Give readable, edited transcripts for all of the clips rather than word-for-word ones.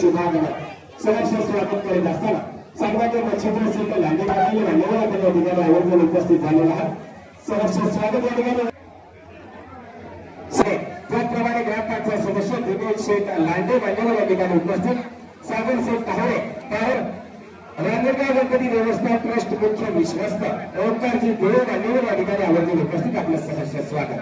शुभागमन सहर्ष स्वागत करीत असताना सर्वांच्या मच्छिंद्र सिंह लांडे पाटील मान्यवर या ठिकाणी आवर्जून उपस्थित झालेला आहे। सहर्ष स्वागत या ठिकाणी त्याचप्रमाणे ग्रामपंचायत सदस्य दिनेश शेठ लांडे मान्यवर या ठिकाणी उपस्थित, सागर शेठ ताहरे रांजणगाव गणपती देवस्थान ट्रस्ट मुख्य विश्वस्त ओंकारजी देव मान्यवर या ठिकाणी आवर्जून उपस्थित, आपलं सहर्ष स्वागत।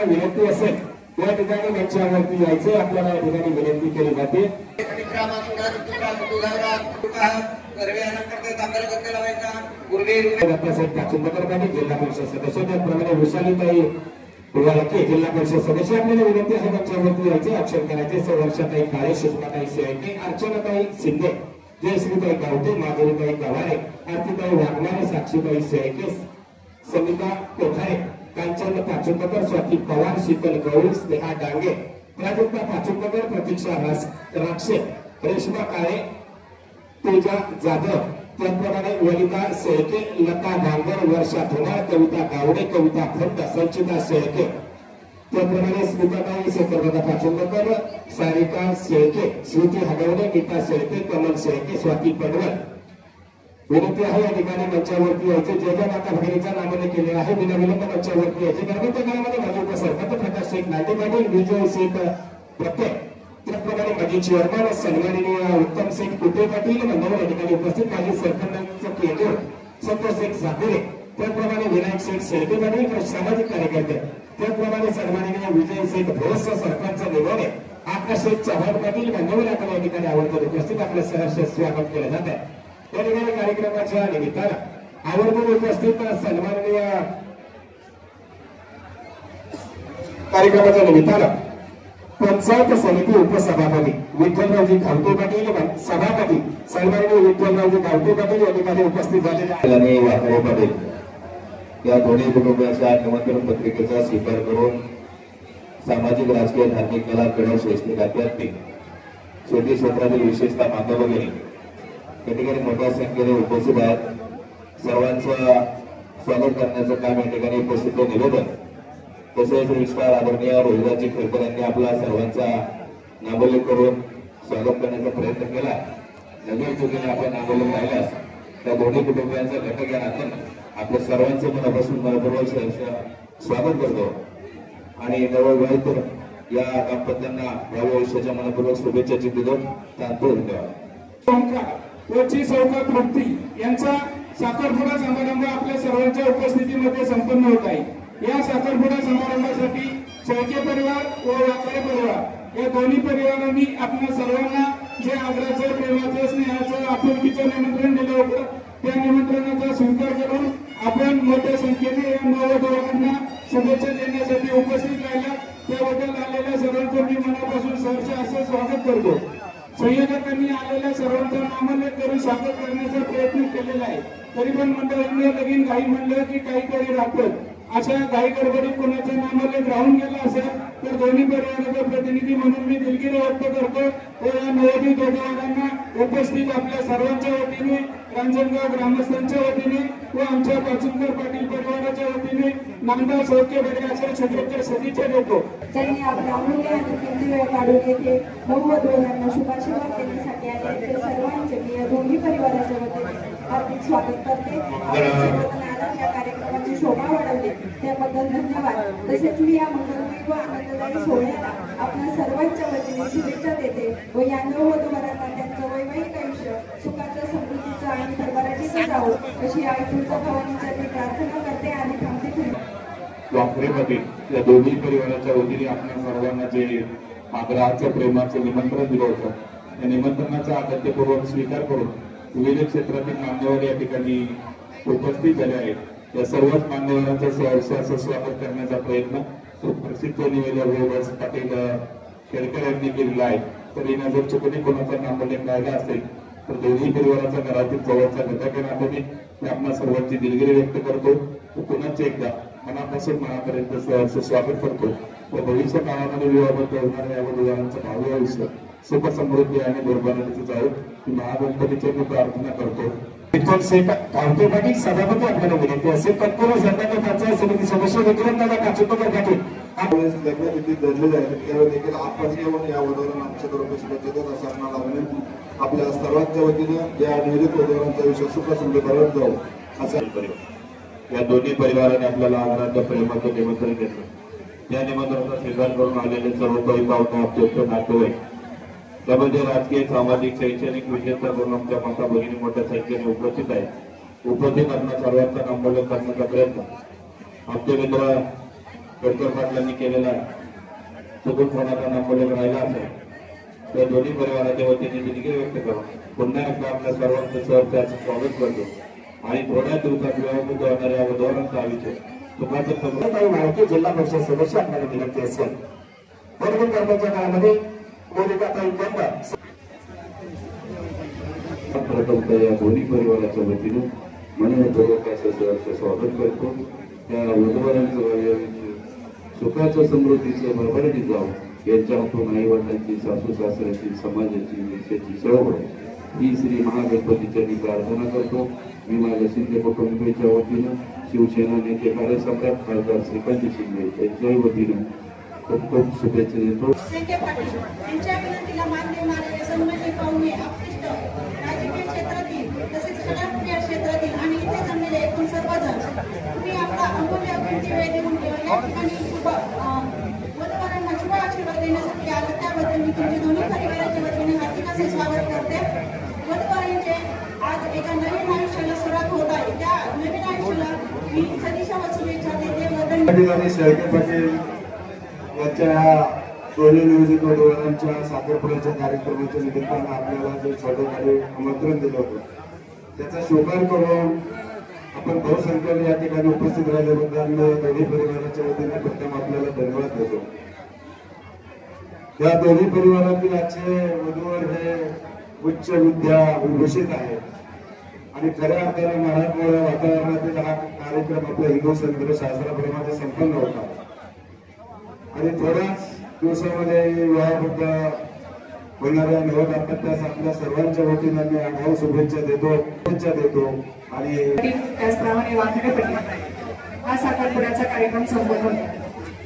विनंती असेल या ठिकाणी मंचावरती यायचे, आपल्याला या ठिकाणी विनंती केली जाते। जिल्हा परिषद सदस्य त्याचप्रमाणे वैशालीताई वाळके जिल्हा परिषद सदस्य, आपल्याला विनंती आहे मंचावरती यायचे, अक्षर करायचे। वर्षाताई काळे, सुषमाताई शेळके, अर्चनाताई शिंदे, जयश्रीताई गावते, माधुरीताई गवारे, आरतीताई वाघमारे, साक्षीताई शेळके, समिता कोठारे, कांचन पाचुंबकर, स्वाती पवार, शीतल गवळी, स्नेहा डांगे, प्राजक्ता पाचुंबकर, प्रतीक्षा राक्षे, रेश्मा काळे, तेजा जाधव, त्याचप्रमाणे वनिता शेळके, लता डांगर, वर्षा धुमाळ, कविता गावडे, कविता फंत, संचिता शेळके, त्याचप्रमाणे स्मिताताई शेखरदादा पाचुंबकर, सारिका शेळके, श्रुती हगवणे, गीता शेळके, कमल शेळके, स्वाती पडवळ। विनंती आहे या ठिकाणी मंचावरती यायचे, जे ज्या माता भगिनीचा नामाने केले आहे विनाविलंब मंचावरती यायचे। कारण त्या काळामध्ये माजी उपसरपंच प्रकाश शेख लांडे पाटील, विजय शेख प्रत्येक, त्याचप्रमाणे माजी चेअरमन सन्माननीय उत्तम शेख कुटे पाटील मान्यवर या ठिकाणी उपस्थित, माजी सरपंच केंद्र संतोष शेख साकुरे, त्याचप्रमाणे विनायक शेख शेळके पाटील सामाजिक कार्यकर्ते, त्याचप्रमाणे सन्माननीय विजय शेख भोस सरपंच निवडे, आकाश शेख चव्हाण पाटील मान्यवर या ठिकाणी आवर्जून उपस्थित, आपलं सहर्ष स्वागत केलं जात आहे। या ठिकाणी कार्यक्रमाच्या निमित्तानं आवर्जून उपस्थित सन्माननीय कार्यक्रमाच्या निमित्तानं पंचायत समिती उपसभापती विठ्ठलरावजी गावटे पाटील, सभापती सन्माननीय विठ्ठलरावजी गावटे पाटील या ठिकाणी उपस्थित झालेले आहेत। या दोन्ही कुटुंबाच्या निमंत्रण पत्रिकेचा स्वीकार करून सामाजिक, राजकीय, धार्मिक, कला, क्रीडा, शैक्षणिक, आध्यात्मिक, शेती क्षेत्रातील विशेषतः माता भगिनी या ठिकाणी मोठ्या संख्येने उपस्थित आहेत। सर्वांचं स्वागत करण्याचं काम या ठिकाणी उपस्थित निवेदन, तसेच विस्तार आदरणीय रोहिदाजी खेळकर यांनी आपला सर्वांचा नामोल्लेख करून स्वागत करण्याचा प्रयत्न केला। नवीन चुकीने आपण नामोल्लेख राहिल्यास त्या दोन्ही कुटुंबियांचा घटक या नात्यानं आपल्या सर्वांचं मनापासून मनपूर्वक स्वागत करतो आणि नवविवाहित या दाम्पत्यांना नववर्षाच्या मनपूर्वक शुभेच्छा देतो। तात्पुरते धन्यवाद। वची सौकात मुक्ती यांचा साखरपुडा समारंभ आपल्या सर्वांच्या उपस्थितीमध्ये संपन्न होत आहे। या साखरपुडा समारंभासाठी शेळके परिवार व वाकडे परिवार या दोन्ही परिवारांनी आपल्या सर्वांना जे आग्रहाचं, प्रेमाचं, स्नेहाचं, आपुलकीचं निमंत्रण दिलं होतं, त्या निमंत्रणाचा स्वीकार करून आपण मोठ्या संख्येने या नववधूंना शुभेच्छा देण्यासाठी उपस्थित राहिला, त्याबद्दल आलेल्या सर्वांचं मी मनापासून सहर्ष असं स्वागत करतो। संयोजकांनी आलेल्या सर्वांचा नामोल्लेख करून स्वागत करण्याचा प्रयत्न केलेला आहे, तरी पण मंडळींनी लगीन घाई म्हणलं की काहीतरी राहतं, अशा घाई गडबडीत कोणाचा नामोल्लेख राहून गेला असेल तर दोन्ही परिवाराचा प्रतिनिधी म्हणून मी दिलगिरी व्यक्त करतो व या नवोदित वधूवरांना उपस्थित आपल्या सर्वांच्या वतीने, रांजणगाव ग्रामस्थांच्या वतीने व आमच्या पाचुंकर पाटील परिवाराच्या वतीने नामदार सौख्य बरे अशा शुभेच्छा सदिच्छा देतो। त्यांनी आपला अमूल्य आणि किमती वेळ काढून येथे नववधूवरांना शुभाशीर्वाद देण्यासाठी आले, सर्वांचे मी या दोन्ही परिवाराच्या वतीने हार्दिक स्वागत करते। या कार्यक्रमाची शोभा वाढवली त्याबद्दल धन्यवाद। तसेच मी या मंगलमय व आनंददायी सोहळ्याला आपल्या सर्वांच्या वतीने शुभेच्छा देते व या नववधूवरांना त्यांचं वैवाहिक आयुष्य सुखाचं, समृद्धीचं आणि भरभराटीचं जावो अशी आई तुळजाभवानीच्या प्रार्थना करते आणि थांबते। वाखरेमध्ये या दोन्ही परिवाराच्या वतीने आपल्या सर्वांना जे आग्रहाचं, प्रेमाचं निमंत्रण दिलं होतं, त्या निमंत्रणाचा आदरपूर्वक स्वीकार करून विविध क्षेत्रातील मान्यवर या ठिकाणी उपस्थित झाले आहेत। या सर्वच मान्यवरांचं सहर्ष स्वागत करण्याचा प्रयत्न सुप्रसिद्ध निवेदक पाटील खेडकर यांनी केलेला आहे। तरी नजर चुकून कोणाचा नामोल्लेख राहिला असेल तर दोन्ही परिवाराचा घरातील जवळचा घटक आहे नात्याने मी आपल्या सर्वांची दिलगिरी व्यक्त करतो. पुन्हा एकदा मनापासून मनापर्यंत स्वागत करतो व भविष्य काळामध्ये विवाहाबद्ध होणाऱ्या या वधूवरांचं भावी आयुष्य सुख समृद्धी आणि दुर्भाग्याची जाऊ ही महागणपतीची मी प्रार्थना करतो. विठ्ठल शेठ गावते पाटील सभापती आपल्याला विनंती असेल तत्पूर्वी सरकारने पंचायत समिती सदस्य विक्रमदादा काचुककर पाटील त्यावेळेस लग्नविधी धरले जाईल त्यावेळी देखील आपण येऊन या वधूवरांना आमच्याकडून शुभेच्छा देत असं आपल्याला विनंती. आपल्या सर्वांच्या वतीनं या नियोजित वधूवरांचा विषय सुख समृद्ध जाऊ असं या दोन्ही परिवाराने आपल्याला आदरांच्या प्रेमाचं निमंत्रण घेतलं. त्या निमंत्रणाचा स्वीकार करून आलेले सर्व परिपावने आपले नातेवाईक त्यामध्ये राजकीय सामाजिक शैक्षणिक विषयाचा करून आमच्या माता भगिनी मोठ्या संख्येने उपस्थित आहेत. उपस्थित आपल्या सर्वांचा नामोल्लेख करण्याचा प्रयत्न आमचे मित्र गडकर पाटलांनी केलेला चुकून कोणाचा नामोल्लेख राहिला असेल त्या दोन्ही परिवाराच्या वतीने दिलगिरी व्यक्त करून पुन्हा एकदा आपल्या सर्वांचं सहर्षाचं स्वागत करतो आणि थोड्या दिवसात विवाहित होणाऱ्या वधूवरांचं आयुष्य सुखाचं समृद्ध माहिती जिल्हा परिषद सदस्य आपल्याला विनंती असेल वर्ग कर्माच्या काळामध्ये मोनिकाताई कंदा प्रथमतः या दोन्ही परिवाराच्या वतीनं मनपूर्वक असं सहर्ष स्वागत करतो. त्या वधूवरांचं आयुष्य सुखाच्या समृद्धीचं भरभराटीत जावं यांच्या हातून आई वडिलांची सासू सासऱ्याची समाजाची देशाची चळवळ ही श्री महागणपतीच्या मी प्रार्थना करतो. मी माझ्या शिंदे कुटुंबाच्या वतीनं शिवसेना नेते कार्यसम्राट खासदार श्रीकांत शिंदे यांच्याही वतीनं खूप खूप शुभेच्छा देतो. संजय पाटील यांच्या विनंतीला मान देणारे सन्माननीय पाहुणे आपले राजकीय क्षेत्रातील तसेच कलाक्रिया क्षेत्रातील आणि इथे जमलेले एकूण सर्वजण तुम्ही आपला अमूल्य किमती वेळ देऊन या ठिकाणी वधूवरांना शुभ आशीर्वाद देण्यासाठी आला त्याबद्दल मी तुमच्या दोन्ही परिवाराच्या वतीने हार्दिक असे स्वागत करते. वधूवरांचे आज एका नवीन आयुष्याला सुरुवात होत आहे. त्या नवीन आयुष्याला मी सदिच्छा व शुभेच्छा देते. पाटील शेळके पाटील यांच्या दोन्ही नियोजित वधूवरांच्या साखरपुड्याच्या कार्यक्रमाच्या निमित्तानं आपल्याला जे छोटे आमंत्रण दिलं होतं त्याचा स्वीकार करून आपण बहुसंख्येने या ठिकाणी उपस्थित राहिल्याबद्दल दोन्ही परिवाराच्या वतीने प्रथम आपल्याला धन्यवाद देतो. या दोन्ही परिवारातील आजचे वधूवर हे उच्च विद्या विभूषित आहे आणि खऱ्या अर्थाने मराठमोळ्या वातावरणातील हा कार्यक्रम आपल्या हिंदू संस्कृती शास्त्राप्रमाणे संपन्न होता आणि थोड्याच दिवसामध्ये विवाहाबद्ध होणाऱ्या नवदाम्पत्यास आपल्या सर्वांच्या वतीनं मी आढावा शुभेच्छा देतो आणि त्याचप्रमाणे वाकडे पडले हा साखरपुड्याचा कार्यक्रम संपन्न होता.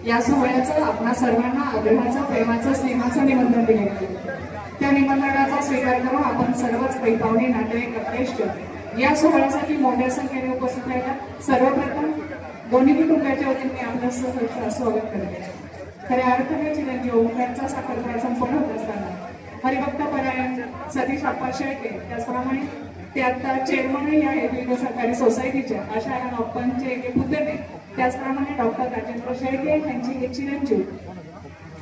या सोहळ्याचं आपणा सर्वांना आग्रहाचं प्रेमाचं स्नेहाचं निमंत्रण दिले गेले. त्या निमंत्रणाचा स्वीकार करून आपण सर्वच पाहुणे नातेवाईक अपेष्ट या सोहळ्यासाठी मोठ्या संख्येने उपस्थित राहिला. सर्वप्रथम दोन्ही कुटुंबाच्या वतीने मी आपलं सहर्ष स्वागत करते. खऱ्या अर्थाने चिरंजीव ओंकारचा साखरपुडा संपन्न होत असताना हरिभक्त परायण सतीश आप्पा शेळके त्याचप्रमाणे ते आता चेअरमन या विविध सहकारी सोसायटीच्या अशा आप्पांचे पुतणे त्याचप्रमाणे डॉक्टर राजेंद्र शेळके यांची एक चिरंजीव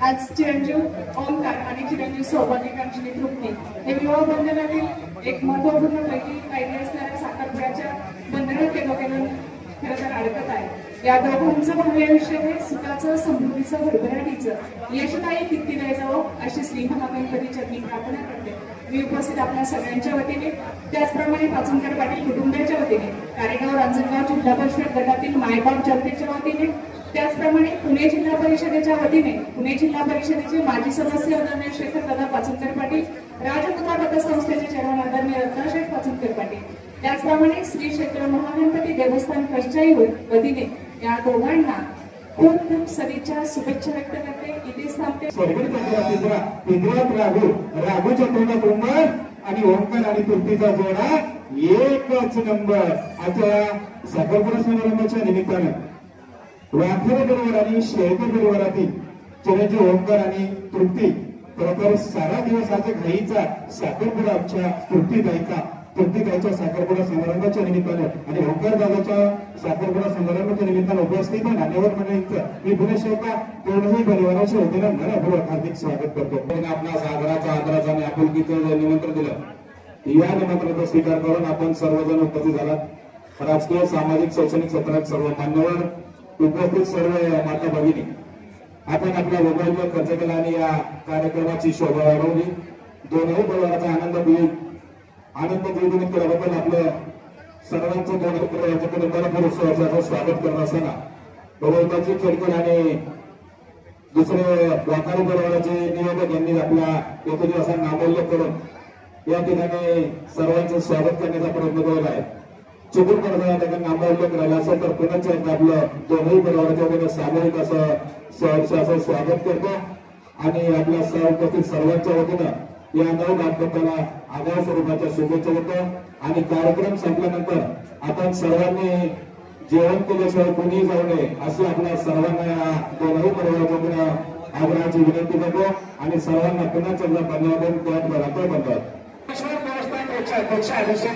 आज चिरंजीव ओंकार आणि चिरंजीव सौभाग्यकांक्षी तृप्ती हे विवाह बंधनातील एक महत्वपूर्ण पैकी काही असणाऱ्या साखरपुड्याच्या बंधनात केलं खरं तर अडकत आहे. या दोघांचं भव्य आयुष्य हे सुखाचं समृद्धीचं भरभराटीचं यशदायी कीर्ती द्यायचं अशी श्री महागणपतीच्या मी प्रार्थना करते. मी उपस्थित आपल्या सगळ्यांच्या वतीने त्याचप्रमाणे पाचनकर पाटील कुटुंबाच्या वतीने कारेगाव रांजणगाव जिल्हा परिषद गटातील मायबाप जनतेच्या वतीने त्याचप्रमाणे पुणे जिल्हा परिषदेच्या वतीने पुणे जिल्हा परिषदेचे माजी सदस्य आदरणीय शेखर दादा पाचनकर पाटील राजपुत्रा पतसंस्थेचे चेअरमन आदरणीय रत्नाशेठ पाचनकर पाटील त्याचप्रमाणे श्री क्षेत्र महागणपती देवस्थान ट्रस्टच्याही वतीने या दोघांना खूप खूप सदिच्छा शुभेच्छा व्यक्त करते. इथेच थांबते. राघूच्या तोंडात उंबर आणि ओंकार आणि तृप्तीचा जोडा एकच नंबर. आता साखरपुडा समारंभाच्या निमित्तानं वाखरे परिवार आणि शेळके परिवारातील चिरंजीव ओंकार आणि तृप्ती खरोखर सारा दिवस आज घाईचा साखरपुडा आमच्या तृप्तीताईच्या साखरपुडा समारंभाच्या निमित्तानं आणि ओंकार दादाच्या साखरपुडा समारंभाच्या निमित्तानं उपस्थित मान्यवर मंडळींचं मी पुणे पूर्णही परिवाराच्या वतीनं मनपूर्वक हार्दिक स्वागत करतो. आपला सागराचा आदराचा आणि आपुलकीचं निमंत्रण दिलं. या निमंत्रणाचा स्वीकार करून आपण सर्वजण उपस्थित झालात. राजकीय सामाजिक शैक्षणिक क्षेत्रात सर्व मान्यवर उपस्थित सर्व माता भगिनी आपण आपला वैभव खर्च केला आणि या कार्यक्रमाची शोभा वाढवली. दोनही परिवाराचा आनंद द्विगुणित केल्याबद्दल आपलं सर्वांचं दोन्ही परिवाराच्याकडे मनपूर्वक सहर्षाचं स्वागत करत असताना वैभवची खेळकर आणि दुसरे व्यापारी परिवाराचे नियोजक यांनी आपल्या एक दिवसांना नामोल्लेख करून या ठिकाणी सर्वांचं स्वागत करण्याचा प्रयत्न केलेला आहे. चुकून करता या ठिकाणी नामोल्लेख राहिला असेल तर पुन्हा एकदा आपलं दोन्ही परिवाराच्या वतीने सामूहिक असं सहर्षाचं स्वागत करतो आणि आपल्या सहपस्थित सर्वांच्या वतीनं या नऊ दाम्पत्याला आगाऊ स्वरूपाच्या शुभेच्छा देतो. आणि कार्यक्रम संपल्यानंतर आपण सर्वांनी जेवण केल्याशिवाय कोणीही जाऊ नये अशी आपल्या सर्वांना या दोनही परिवाराच्या वतीनं आग्रहाची विनंती करतो आणि सर्वांना पुन्हा एकदा धन्यवाद त्यात म्हणतात. व्यवस्थापेक्षा अभिषेक